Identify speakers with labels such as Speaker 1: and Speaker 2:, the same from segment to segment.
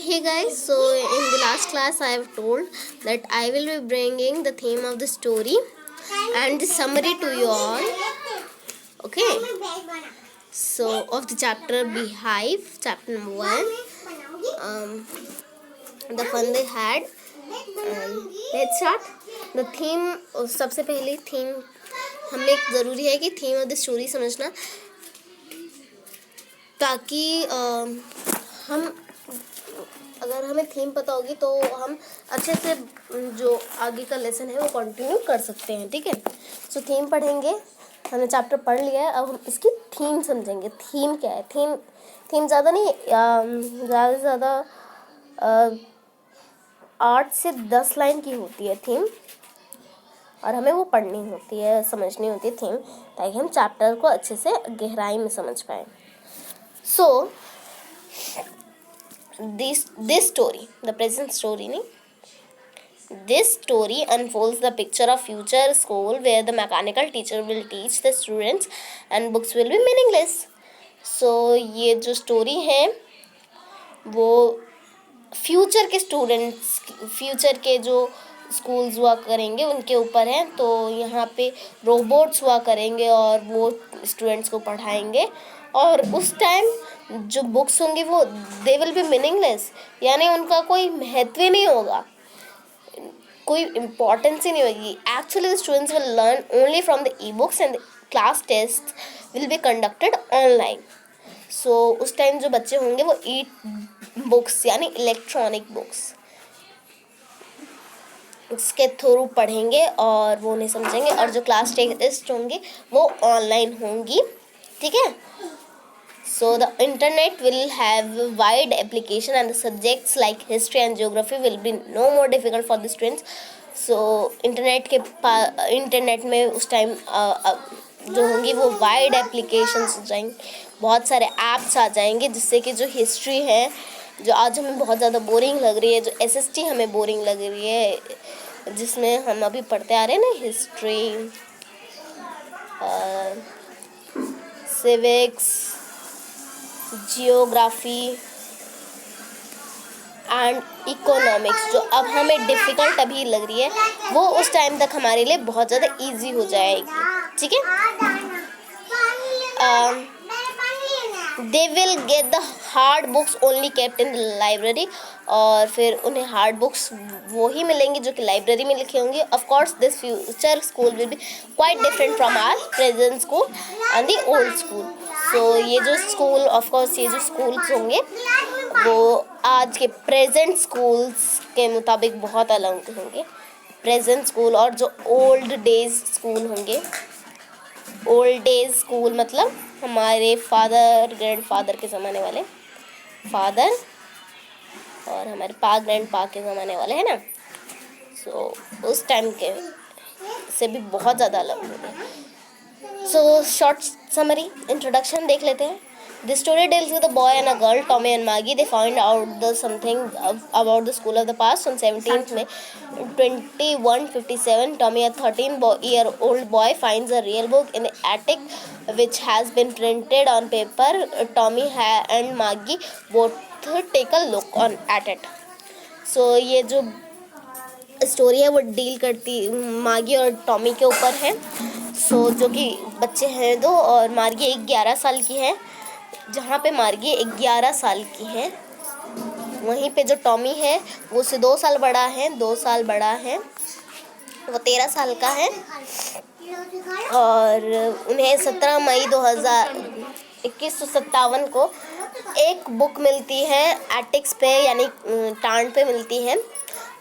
Speaker 1: Hey guys, so in the last class I have told that I will be bringing the theme of the story and the summary to you all. Okay, so of the chapter Beehive, chapter number 1, the fun they had. Let's start. The theme, सबसे पहले theme हमें ज़रूरी है कि theme of the story समझना, ताकि हम अगर हमें थीम पता होगी तो हम अच्छे से जो आगे का लेसन है वो कंटिन्यू कर सकते हैं. ठीक है, सो थीम पढ़ेंगे. हमने चैप्टर पढ़ लिया है, अब हम इसकी थीम समझेंगे. थीम क्या है? थीम ज़्यादा नहीं, ज़्यादा से ज़्यादा 8 से 10 लाइन की होती है थीम, और हमें वो पढ़नी होती है, समझनी होती है थीम, ताकि हम चैप्टर को अच्छे से गहराई में समझ पाएँ. सो this story, the present story, this story unfolds the picture of future school where the mechanical teacher will teach the students and books will be meaningless. So ये जो स्टोरी है वो फ्यूचर के स्टूडेंट्स, फ्यूचर के जो schools हुआ करेंगे उनके ऊपर है. तो यहाँ पे रोबोट्स हुआ करेंगे और वो स्टूडेंट्स को पढ़ाएंगे, और उस टाइम जो बुक्स होंगी वो दे विल बी मीनिंगलेस, यानी उनका कोई महत्व ही नहीं होगा, कोई इम्पोर्टेंस ही नहीं होगी. Actually the students will learn only from the e books and class test will be conducted online. So उस टाइम जो बच्चे होंगे वो ई बुक्स यानी इलेक्ट्रॉनिक बुक्स उसके थ्रू पढ़ेंगे और वो नहीं समझेंगे, और जो क्लास टेस्ट होंगे वो ऑनलाइन होंगी. ठीक है, so the internet will have wide application and the subjects like history and geography will be no more difficult for the students. so internet में उस टाइम जो होंगी वो वाइड एप्लीकेशंस हो जाएंगे, बहुत सारे ऐप्स आ जाएंगे, जिससे कि जो हिस्ट्री है जो आज हमें बहुत ज़्यादा बोरिंग लग रही है, जो एसएसटी हमें बोरिंग लग रही है, जिसमें हम अभी पढ़ते आ रहे हैं ना, history, civics, geography and economics, जो अब हमें डिफ़िकल्ट अभी लग रही है वो उस टाइम तक हमारे लिए बहुत ज़्यादा इजी हो जाएगी. ठीक है, they will get the hard books only kept in the library, और फिर उन्हें हार्ड बुक्स वो ही मिलेंगी जो कि लाइब्रेरी में लिखी होंगी. Of course this future school will be quite different from our present school and the old school. So ये जो स्कूल, ऑफ कोर्स ये जो स्कूल्स होंगे वो आज के प्रेजेंट स्कूल्स के मुताबिक बहुत अलग होंगे. प्रेजेंट स्कूल और जो ओल्ड डेज स्कूल होंगे, ओल्ड डेज स्कूल मतलब हमारे फादर ग्रैंडफादर के ज़माने वाले, फादर और हमारे ग्रैंडपा के ज़माने वाले हैं ना, सो उस टाइम के से भी बहुत ज़्यादा अलग होंगे. सो शॉर्ट समरी इंट्रोडक्शन देख लेते हैं. This story deals with a boy and a girl, Tommy and Maggie. They find out something about the school of the past. On 17th May 2157, Tommy, a 13-year-old boy, finds a real book in the attic which has been printed on paper. Tommy and Maggie both take a look at it. So ये जो story है वो deal करती मागी और Tommy के ऊपर है. सो जो कि बच्चे हैं दो, और मार्गी 11 साल की है. जहाँ पे मार्गी 11 साल की है, वहीं पे जो टॉमी है वो उससे 2 साल बड़ा है, 2 साल बड़ा है, वो 13 साल का है. और उन्हें 17 मई 2157 को एक बुक मिलती है एटिक्स पे, यानी टांड पे मिलती है,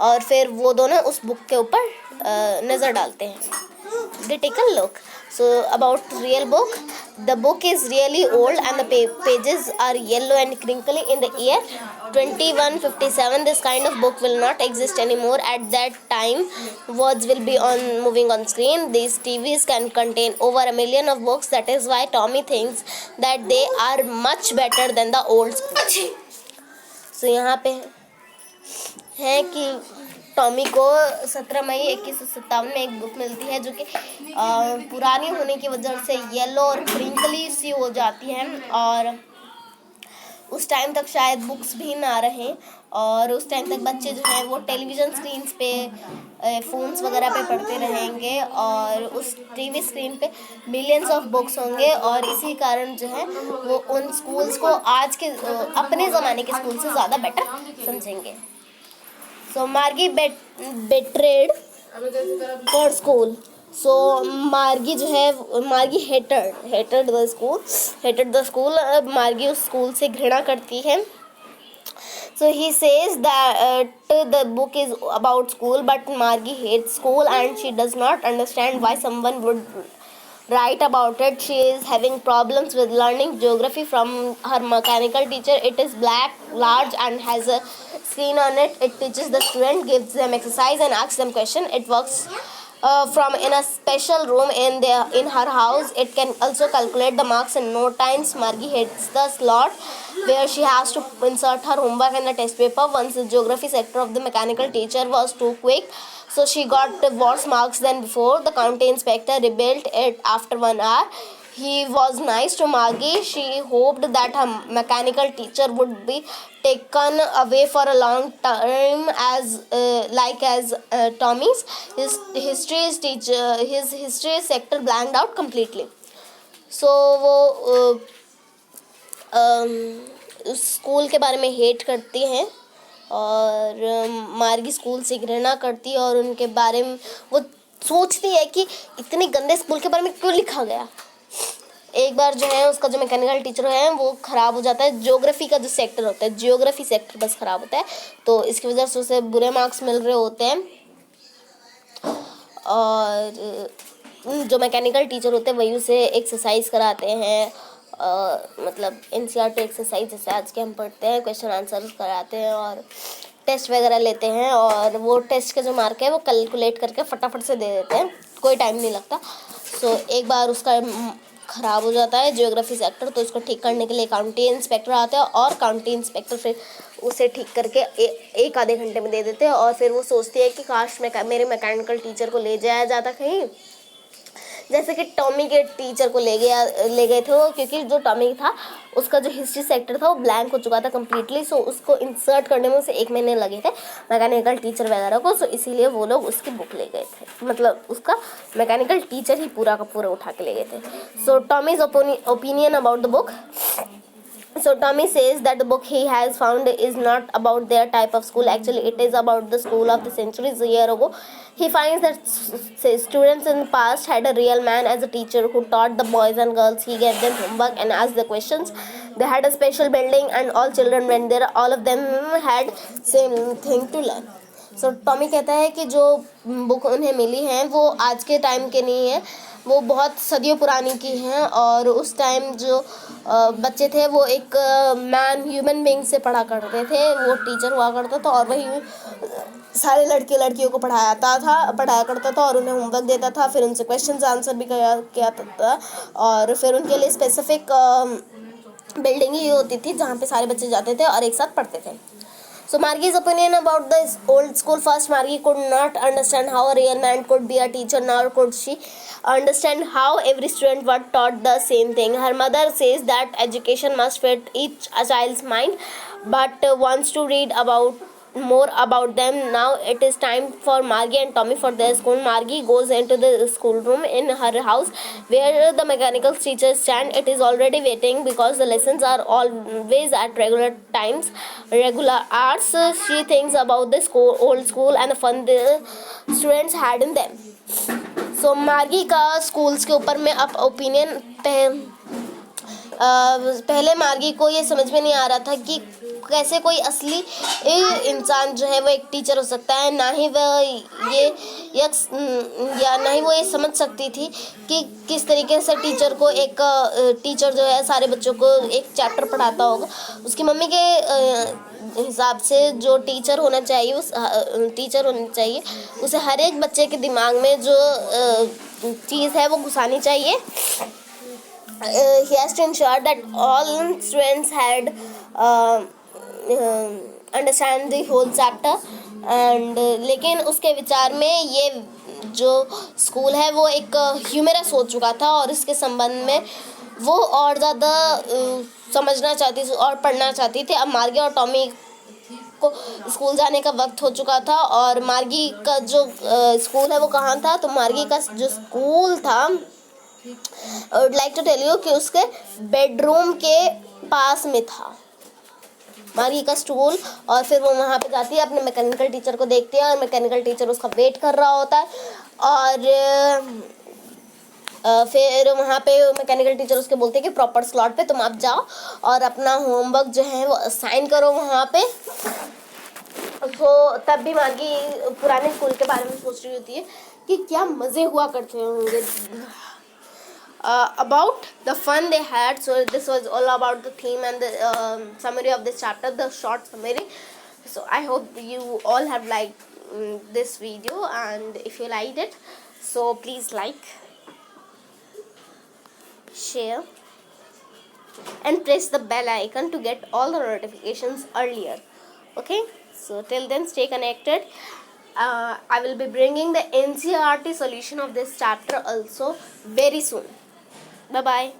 Speaker 1: और फिर वो दोनों उस बुक के ऊपर नज़र डालते हैं. They take a look. So about real book, the book is really old and the pages are yellow and crinkly. In the year 2157, this kind of book will not exist anymore. At that time, words will be moving on screen. These TVs can contain over 1 million of books. That is why Tommy thinks that they are much better than the old school. So यहाँ पे है कि Tommy को 17 मई 2157 में एक book मिलती है जो कि पुरानी होने की वजह से येलो और क्रिंकली सी हो जाती है, और उस टाइम तक शायद बुक्स भी ना रहें और उस टाइम तक बच्चे जो हैं वो टेलीविज़न स्क्रीन्स पे फ़ोन्स वगैरह पे पढ़ते रहेंगे और उस टीवी स्क्रीन पे मिलियंस ऑफ बुक्स होंगे और इसी कारण जो है वो उन स्कूल्स को आज के अपने ज़माने के स्कूल से ज़्यादा बेटर समझेंगे. So Margie betrayed her school. So मार्गी जो है मार्गी hated the school. मार्गी उस स्कूल से घृणा करती है. So he says that the book is about school, but Margie hates school and she does not understand why someone would write about it. She is having problems with learning geography from her mechanical teacher. It is black, large and has a screen on it. It teaches the student, gives them exercise and asks them question. It works from in a special room in her house. It can also calculate the marks in no times. Margie hates the slot where she has to insert her homework in the test paper. Once the geography sector of the mechanical teacher was too quick, so she got worse marks than before. The county inspector rebuilt it after 1 hour. He was nice to Margie. She hoped that her mechanical teacher would be taken away for a long time, as Tommy's. His history sector blanked out completely. So वो उस school के बारे में hate करती हैं और मार्गी school से घृणा करती है और उनके बारे में वो सोचती है कि इतने गंदे स्कूल के बारे में क्यों लिखा गया. एक बार जो है उसका जो मैकेनिकल टीचर है वो ख़राब हो जाता है. ज्योग्राफी का जो सेक्टर होता है, ज्योग्राफी सेक्टर बस ख़राब होता है, तो इसकी वजह से उसे बुरे मार्क्स मिल रहे होते हैं. और जो मैकेनिकल टीचर होते हैं वही उसे एक्सरसाइज कराते हैं, मतलब NCERT एक्सरसाइज जैसे आज के हम पढ़ते हैं, क्वेश्चन आंसर कराते हैं और टेस्ट वगैरह लेते हैं. और वो टेस्ट के जो मार्क है वो कैलकुलेट करके फटाफट से दे देते हैं, कोई टाइम नहीं लगता. सो एक बार उसका ख़राब हो जाता है ज्योग्राफी सेक्टर, तो इसको ठीक करने के लिए काउंटी इंस्पेक्टर आते हैं और काउंटी इंस्पेक्टर फिर उसे ठीक करके एक आधे घंटे में दे देते हैं. और फिर वो सोचती है कि काश मेरे मैकेनिकल टीचर को ले जाया जाता कहीं, जैसे कि टॉमी के टीचर को ले गए थे वो, क्योंकि जो टॉमी था उसका जो हिस्ट्री सेक्टर था वो ब्लैंक हो चुका था कम्प्लीटली. सो उसको इंसर्ट करने में उसे 1 महीने लगे थे मैकेनिकल टीचर वगैरह को. सो इसीलिए वो लोग उसकी बुक ले गए थे, मतलब उसका मैकेनिकल टीचर ही पूरा का पूरा उठा के ले गए थे. So Tommy's opinion about the book. So Tommy says that the book he has found is not about their type of school. Actually, it is about the school of the centuries. A year ago, he finds that students in the past had a real man as a teacher who taught the boys and girls. He gave them homework and asked the questions. They had a special building and all children went there. All of them had same thing to learn. So Tommy कहता है कि जो book उन्हें मिली है वो आज के time के नहीं है, वो बहुत सदियों पुरानी की हैं. और उस टाइम जो बच्चे थे वो एक ह्यूमन बीइंग से पढ़ा करते थे, वो टीचर हुआ करता था और वही सारे लड़के लड़कियों को पढ़ाया करता था और उन्हें होमवर्क देता था, फिर उनसे क्वेश्चन आंसर भी किया था. और फिर उनके लिए स्पेसिफिक बिल्डिंग ही होती थी जहाँ पे सारे बच्चे जाते थे और एक साथ पढ़ते थे. So Margie's opinion about this old school. First, Margie could not understand how a real man could be a teacher, nor could she understand how every student was taught the same thing. Her mother says that education must fit each child's mind, but wants to read more about them. Now it is time for Margie and Tommy for their school. Margie goes into the schoolroom in her house where the mechanical teachers stand. It is already waiting because the lessons are always at regular times, regular hours. She thinks about the old school and the fun the students had in them. So Margie का schools के ऊपर में अब opinion पहले मार्गी को ये समझ में नहीं आ रहा था कि कैसे कोई असली इंसान जो है वो एक टीचर हो सकता है. ना ही वो ये समझ सकती थी कि किस तरीके से टीचर जो है सारे बच्चों को एक चैप्टर पढ़ाता होगा. उसकी मम्मी के हिसाब से जो टीचर होना चाहिए उसे हर एक बच्चे के दिमाग में जो चीज़ है वो घुसानी चाहिए. He has to ensure that all students had understand the whole chapter and लेकिन उसके विचार में ये जो स्कूल है वो एक ह्यूमरस हो चुका था और इसके संबंध में वो और ज़्यादा समझना चाहती थी और पढ़ना चाहती थी। अब मार्गी और टॉमी को स्कूल जाने का वक्त हो चुका था और मार्गी का जो स्कूल है वो कहाँ था, तो मार्गी का जो स्कूल था I would like to tell you कि उसके बेडरूम के पास में था मार्गी का स्टूल। और फिर वो वहाँ पे जाती है, अपने मैकेनिकल टीचर को देखती है और मैकेनिकल टीचर उसका वेट कर रहा होता है। और फिर वहाँ पे मैकेनिकल टीचर उसके बोलते हैं कि प्रॉपर स्लॉट पे तुम आप जाओ और अपना होमवर्क जो है वो असाइन करो वहाँ पे। तो तब भी मार्गी पुराने स्कूल के बारे में सोच रही होती है कि क्या मज़े हुआ करते होंगे। About the fun they had, so this was all about the theme and the summary of this chapter, the short summary. So I hope you all have liked this video, and if you liked it, so please like, share and press the bell icon to get all the notifications earlier. Okay, so till then stay connected. I will be bringing the NCERT solution of this chapter also very soon. Bye bye.